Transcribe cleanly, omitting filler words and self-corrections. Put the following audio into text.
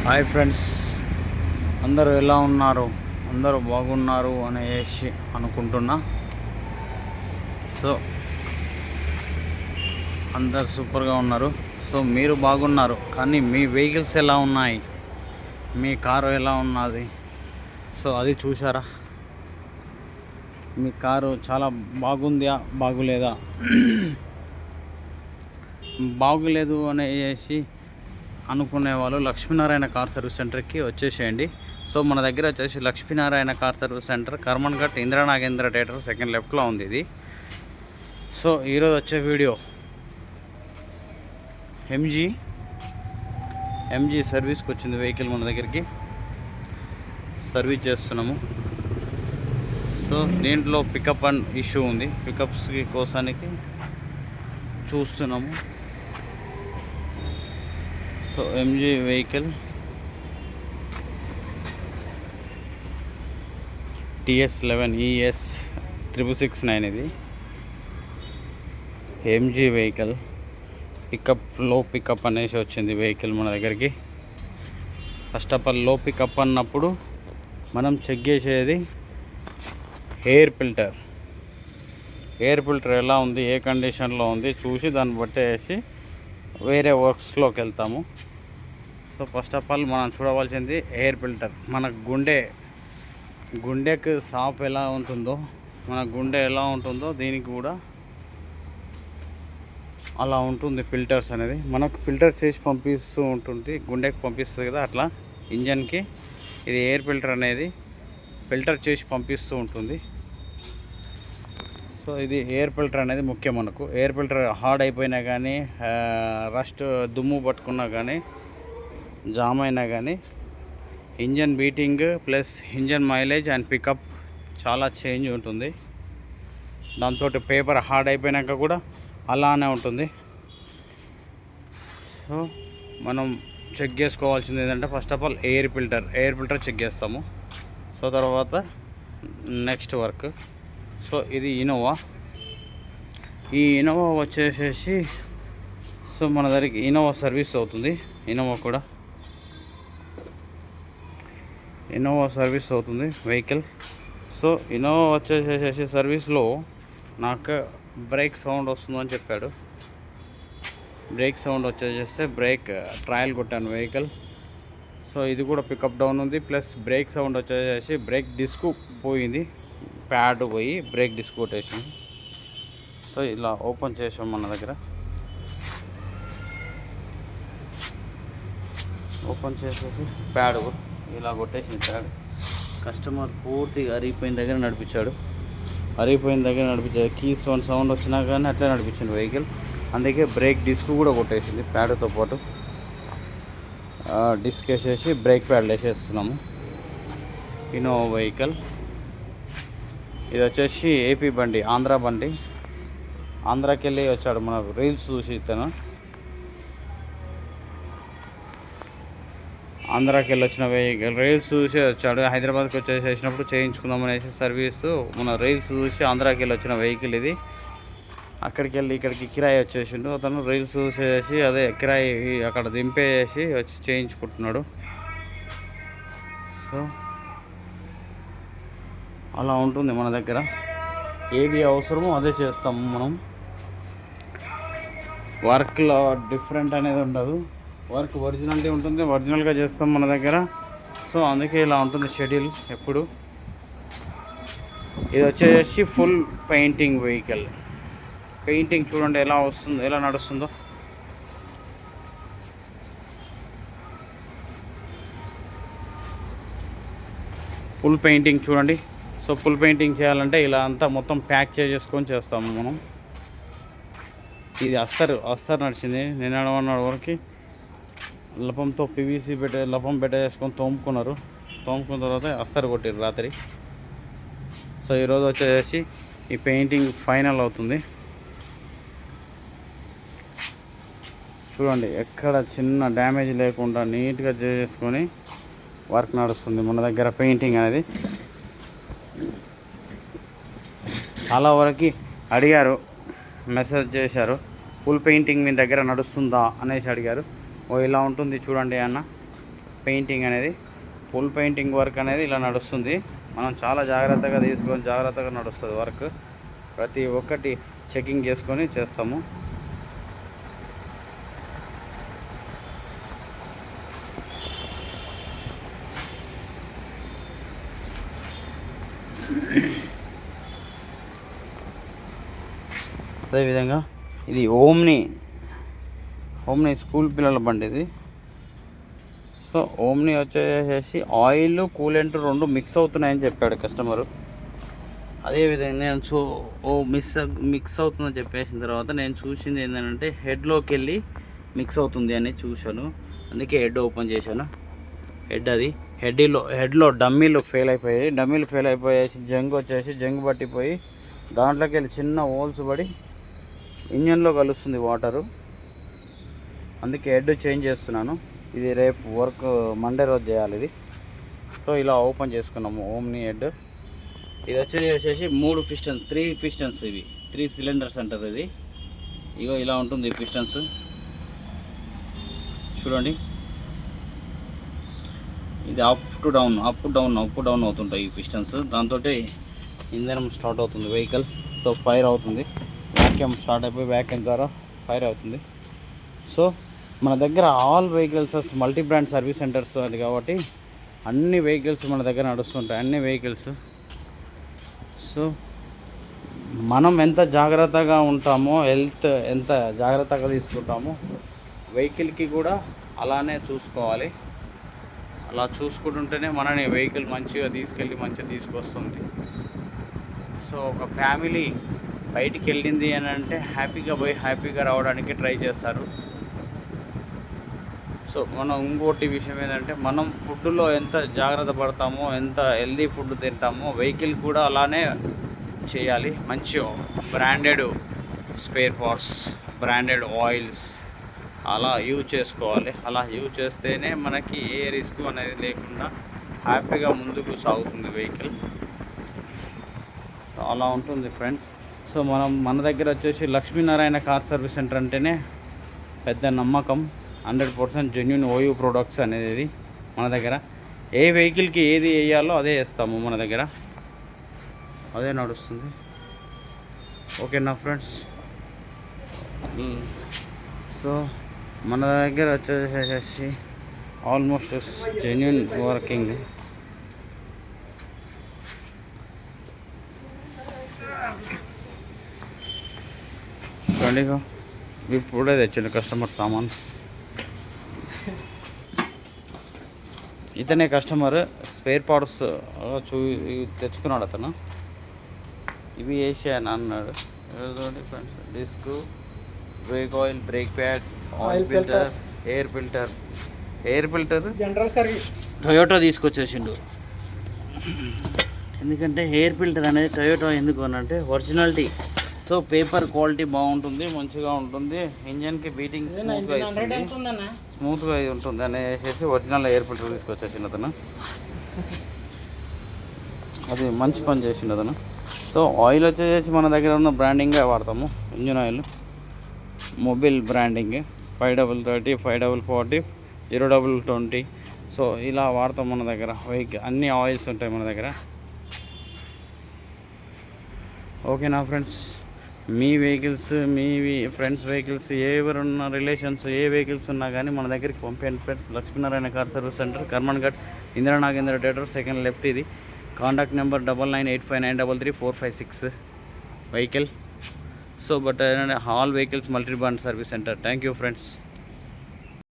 Hi friends, అందరూ ఎలా ఉన్నారు? అందరూ బాగున్నారు అనేసి అనుకుంటున్నా. సో అందరు సూపర్గా ఉన్నారు. సో మీరు బాగున్నారు, కానీ మీ వెహికల్స్ ఎలా ఉన్నాయి, మీ కారు ఎలా ఉన్నది? సో అది చూసారా? మీ కారు చాలా బాగుందా బాగులేదా? బాగులేదు అనేసి అనుకునే వాళ్ళు లక్ష్మీనారాయణ కార్ సర్వీస్ సెంటర్కి వచ్చేసేయండి. సో మన దగ్గర వచ్చేసి Lakshminarayana car service centre Karman Ghat Indira Nagendra theatre second లెఫ్ట్లో ఉంది ఇది. సో ఈరోజు వచ్చే వీడియో ఎంజీ సర్వీస్కి వచ్చింది వెహికల్ మన దగ్గరికి. సర్వీస్ చేస్తున్నాము. సో దీంట్లో పికప్ అండ్ ఇష్యూ ఉంది, పికప్స్కి కోసానికి చూస్తున్నాము. సో ఎంజీ వెహికల్ TS11ES 6669 ఇది ఎంజీ వెహికల్. లో పికప్ అనేసి వచ్చింది వెహికల్ మన దగ్గరికి. ఫస్ట్ ఆఫ్ ఆల్ లో పికప్ అన్నప్పుడు మనం చెక్ చేసేది ఎయిర్ ఫిల్టర్ ఎలా ఉంది, ఏ కండిషన్లో ఉంది చూసి దాన్ని బట్టేసి వేరే వర్క్స్లోకి వెళ్తాము. సో ఫస్ట్ ఆఫ్ ఆల్ మనం చూడవలసింది ఎయిర్ ఫిల్టర్. మన గుండెకు సాప్ ఎలా ఉంటుందో, మన గుండె ఎలా ఉంటుందో దీనికి కూడా అలా ఉంటుంది ఫిల్టర్స్ అనేది. మనకు ఫిల్టర్ చేసి పంపిస్తూ ఉంటుంది, గుండెకి పంపిస్తుంది కదా, అట్లా ఇంజన్కి ఇది ఎయిర్ ఫిల్టర్ అనేది ఫిల్టర్ చేసి పంపిస్తూ ఉంటుంది. సో ఇది ఎయిర్ ఫిల్టర్ అనేది ముఖ్యం మనకు. ఎయిర్ ఫిల్టర్ హార్డ్ అయిపోయినా కానీ, రస్ట్ దుమ్ము పట్టుకున్నా కానీ, జామ్ అయినా కానీ engine beating plus engine mileage and pickup చాలా చేంజ్ ఉంటుంది. దాంతో పేపర్ హార్డ్ అయిపోయినాక కూడా అలానే ఉంటుంది. సో మనం చెక్ చేసుకోవాల్సింది ఏంటంటే first of all air filter check చేస్తాము. సో తర్వాత నెక్స్ట్ వర్క్. సో ఇది ఇన్నోవా. ఈ ఇన్నోవా వచ్చేసేసి సో మన దగ్గరికి ఇన్నోవా సర్వీస్ అవుతుంది. ఇన్నోవా సర్వీస్ అవుతుంది వెహికల్. సో ఇన్నోవా వచ్చేసేసి సర్వీస్లో నాకు బ్రేక్ సౌండ్ వస్తుందని చెప్పాడు. బ్రేక్ సౌండ్ వచ్చేసేస్తే బ్రేక్ ట్రయల్ కొట్టాను వెహికల్. సో ఇది కూడా పికప్ డౌన్ ఉంది. ప్లస్ బ్రేక్ సౌండ్ వచ్చేసేసి బ్రేక్ డిస్క్ పోయింది, ప్యాడ్ పోయి బ్రేక్ డిస్క్ కొట్టేసింది. సో ఇలా ఓపెన్ చేసాం మన దగ్గర. ఓపెన్ చేసేసి ప్యాడ్ ఇలా కొట్టేసింది. ప్యాడ్ కస్టమర్ పూర్తిగా అరిగిపోయిన దగ్గర నడిపించాడు. కీస్ సౌండ్ వచ్చినా కానీ అట్లా నడిపించింది వెహికల్. అందుకే బ్రేక్ డిస్క్ కూడా కొట్టేసింది ప్యాడ్తో పాటు. డిస్క్ వేసేసి బ్రేక్ ప్యాడ్లు వేసేస్తున్నాము. ఇన్నోవా వెహికల్ ఇది వచ్చేసి ఏపీ బండి, ఆంధ్ర బండి. ఆంధ్రాకి వెళ్ళి వచ్చాడు, మనకు రీల్స్ చూసి ఇతను ఆంధ్రాకి వెళ్ళి వచ్చిన వెహికల్ రీల్స్ చూసి వచ్చాడు. హైదరాబాద్కి వచ్చేసేసినప్పుడు చేయించుకుందాం అనేసి సర్వీసు మన రీల్స్ చూసి ఆంధ్రాకి వెళ్ళి వచ్చిన వెహికల్ ఇది. అక్కడికి వెళ్ళి ఇక్కడికి కిరాయి వచ్చేసిండు అతను. రీల్స్ చూసేసి అదే కిరాయి అక్కడ దింపేసి వచ్చి చేయించుకుంటున్నాడు. సో అలా ఉంటుంది మన దగ్గర. ఏది అవసరమో అదే చేస్తాము మనం. వర్క్లో డిఫరెంట్ అనేది ఉండదు, వర్క్ ఒరిజినాలిటీ ఉంటుంది, ఒరిజినల్గా చేస్తాం మన దగ్గర. సో అందుకే ఇలా ఉంటుంది షెడ్యూల్ ఎప్పుడు. ఇది వచ్చేసి ఫుల్ పెయింటింగ్ వెహికల్. పెయింటింగ్ చూడండి ఎలా వస్తుందో, ఎలా నడుస్తుందో. ఫుల్ పెయింటింగ్ చూడండి. సో ఫుల్ పెయింటింగ్ చేయాలంటే ఇలా అంతా మొత్తం ప్యాక్ చేసుకొని చేస్తాము మనం. ఇది అస్తర్ నడిచింది. నేను అడవన్నాడు వరకు లపంతో PVC లపం పెట్టేసుకొని తోముకున్నారు. తోముకున్న తర్వాత అస్తర్ కొట్టారు రాత్రి. సో ఈరోజు వచ్చేసి ఈ పెయింటింగ్ ఫైనల్ అవుతుంది. చూడండి ఎక్కడ చిన్న డ్యామేజ్ లేకుండా నీట్గా చేసుకొని వర్క్ నడుస్తుంది మన దగ్గర. పెయింటింగ్ అనేది చాలా వరకు అడిగారు, మెసేజ్ చేశారు, ఫుల్ పెయింటింగ్ మీ దగ్గర నడుస్తుందా అనేసి అడిగారు. ఇలా ఉంటుంది చూడండి అన్న. పెయింటింగ్ అనేది, ఫుల్ పెయింటింగ్ వర్క్ అనేది ఇలా నడుస్తుంది. మనం చాలా జాగ్రత్తగా తీసుకొని జాగ్రత్తగా నడుస్తుంది వర్క్. ప్రతి ఒక్కటి చెకింగ్ చేసుకొని చేస్తాము. అదేవిధంగా ఇది ఓమ్ని స్కూల్ పిల్లల బండి ఇది. సో ఓమ్ని వచ్చేసి ఆయిల్ కూలెంట్ రెండు మిక్స్ అవుతున్నాయని చెప్పాడు కస్టమరు. అదేవిధంగా నేను మిక్స్ అవుతుందని చెప్పేసిన తర్వాత నేను చూసింది ఏంటంటే హెడ్లోకి వెళ్ళి మిక్స్ అవుతుంది అని చూశాను. అందుకే హెడ్ ఓపెన్ చేశాను. హెడ్లో డమ్మీలు ఫెయిల్ అయిపోయేసి జంగ్ పట్టిపోయి దాంట్లోకి వెళ్ళి చిన్న హోల్స్ పడి ఇంజన్లో కలుస్తుంది వాటరు. అందుకే హెడ్ చేంజ్ చేస్తున్నాను. ఇది రేపు వర్క్ మండే రోజు చేయాలి ఇది. సో ఇలా ఓపెన్ చేసుకున్నాము ఓమ్ని హెడ్. ఇది వచ్చేసి 3 పిస్టన్స్ ఇవి 3 సిలిండర్స్ అంటారు ఇది. ఇగో ఇలా ఉంటుంది పిస్టన్స్ చూడండి. ఇది అప్ డౌన్ అవుతుంటాయి ఈ పిస్టన్స్. దాంతో ఇంధనం స్టార్ట్ అవుతుంది వెహికల్. సో ఫైర్ అవుతుంది, వ్యాక్యూమ్ స్టార్ట్ అయిపోయి వ్యాక్యూమ్ ద్వారా ఫైర్ అవుతుంది. సో మన దగ్గర all vehicles multi brand service centres అది కాబట్టి అన్ని వెహికల్స్ మన దగ్గర నడుస్తుంటాయి, అన్ని వెహికల్స్. సో మనం ఎంత జాగ్రత్తగా ఉంటామో, హెల్త్ ఎంత జాగ్రత్తగా తీసుకుంటామో వెహికల్కి కూడా అలానే చూసుకోవాలి. అలా చూసుకుంటుంటేనే మనని వెహికల్ మంచిగా తీసుకొస్తుంది. సో ఒక ఫ్యామిలీ బయటికి వెళ్ళింది అని అంటే హ్యాపీగా పోయి హ్యాపీగా రావడానికి ట్రై చేస్తారు. సో మనం ఇంకోటి విషయం ఏంటంటే మనం ఫుడ్లో ఎంత జాగ్రత్త పడతామో, ఎంత హెల్దీ ఫుడ్ తింటామో వెహికల్ కూడా అలానే చేయాలి. మంచి branded spare parts, branded oils అలా యూజ్ చేసుకోవాలి. అలా యూజ్ చేస్తేనే మనకి ఏ రిస్క్ అనేది లేకుండా హ్యాపీగా ముందుకు సాగుతుంది వెహికల్. సో అలా ఉంటుంది ఫ్రెండ్స్. సో మన దగ్గర వచ్చేసి లక్ష్మీనారాయణ కార్ సర్వీస్ సెంటర్ అంటేనే పెద్ద నమ్మకం. 100% జెన్యూన్ ఓయూ ప్రొడక్ట్స్ అనేది మన దగ్గర. ఏ వెహికల్కి ఏది వేయాలో అదే వేస్తాము, మన దగ్గర అదే నడుస్తుంది. ఓకేనా ఫ్రెండ్స్. సో మన దగ్గర వచ్చేసేసి ఆల్మోస్ట్ జెన్యూన్ వర్కింగ్. చూడండిగా ఇప్పుడే తెచ్చిండు కస్టమర్ సామాన్స్. ఇతనే కస్టమర్ స్పేర్ పార్ట్స్ తెచ్చుకున్నాడు అతను. ఇవి వేసాను అన్నాడు. చూడండి friends, disc, brake oil, brake pads, oil filter, air filter general service Toyota తీసుకొచ్చేసిండు. ఎందుకంటే ఎయిర్ ఫిల్టర్ అనేది టొయోటా ఎందుకు అనంటే ఒరిజినాలిటీ. సో పేపర్ క్వాలిటీ బాగుంటుంది, మంచిగా ఉంటుంది, ఇంజన్కి బీటింగ్ స్మూత్గా ఉంటుంది అనేసి ఒరిజినల్ ఎయిర్ ఫిల్టర్ తీసుకొచ్చేసిండు అతను. అది మంచి పని చేసిండు అతను. సో ఆయిల్ వచ్చేసి మన దగ్గర ఉన్న బ్రాండింగే వాడతాము. Engine oil mobile branding 530, 540, 020. So ఇలా వాడతాం మన దగ్గర. అన్ని ఆయిల్స్ ఉంటాయి మన దగ్గర. ఓకేనా ఫ్రెండ్స్. మీ వెహికల్స్, మీ ఫ్రెండ్స్ వెహికల్స్, ఎవరున్న రిలేషన్స్ ఏ వెహికల్స్ ఉన్నా కానీ మన దగ్గరికి పంపండి friends. Lakshminarayana car service centre, Karman Ghat, Indira Nagendra theatre, second left. ఇది contact number 9985933456 vehicle. So but all vehicles multi brand service centre. Thank you friends.